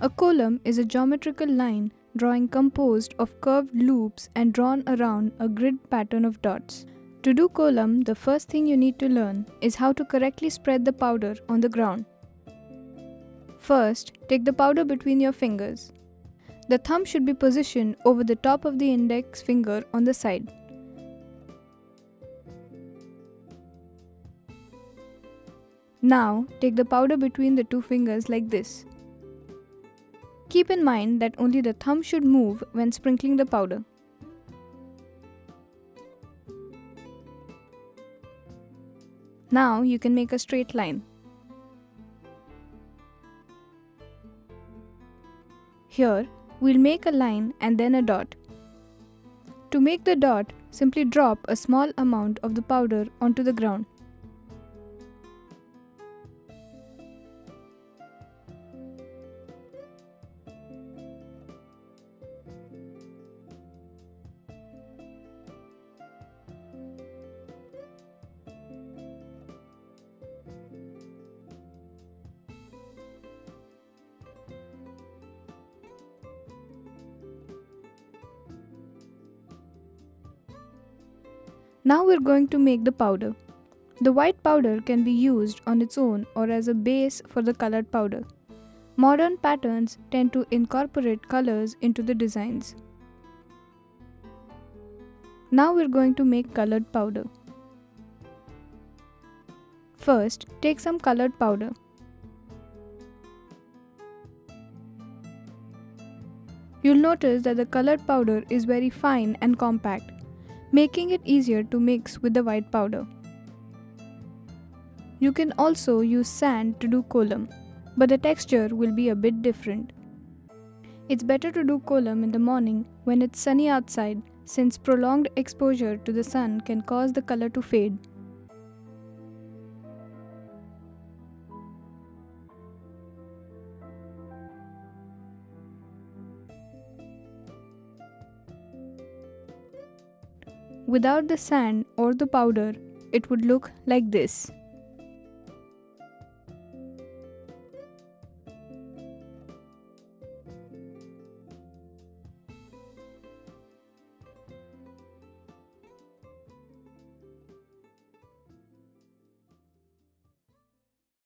A column is a geometrical line drawing composed of curved loops and drawn around a grid pattern of dots. To do column, the first thing you need to learn is how to correctly spread the powder on the ground. First, take the powder between your fingers. The thumb should be positioned over the top of the index finger on the side. Now, take the powder between the two fingers like this. Keep in mind that only the thumb should move when sprinkling the powder. Now you can make a straight line. Here, we'll make a line and then a dot. To make the dot, simply drop a small amount of the powder onto the ground. Now we're going to make the powder. The white powder can be used on its own or as a base for the colored powder. Modern patterns tend to incorporate colors into the designs. Now we're going to make colored powder. First, take some colored powder. You'll notice that the colored powder is very fine and compact, making it easier to mix with the white powder. You can also use sand to do kolam, but the texture will be a bit different. It's better to do kolam in the morning when it's sunny outside, since prolonged exposure to the sun can cause the color to fade. Without the sand or the powder, it would look like this.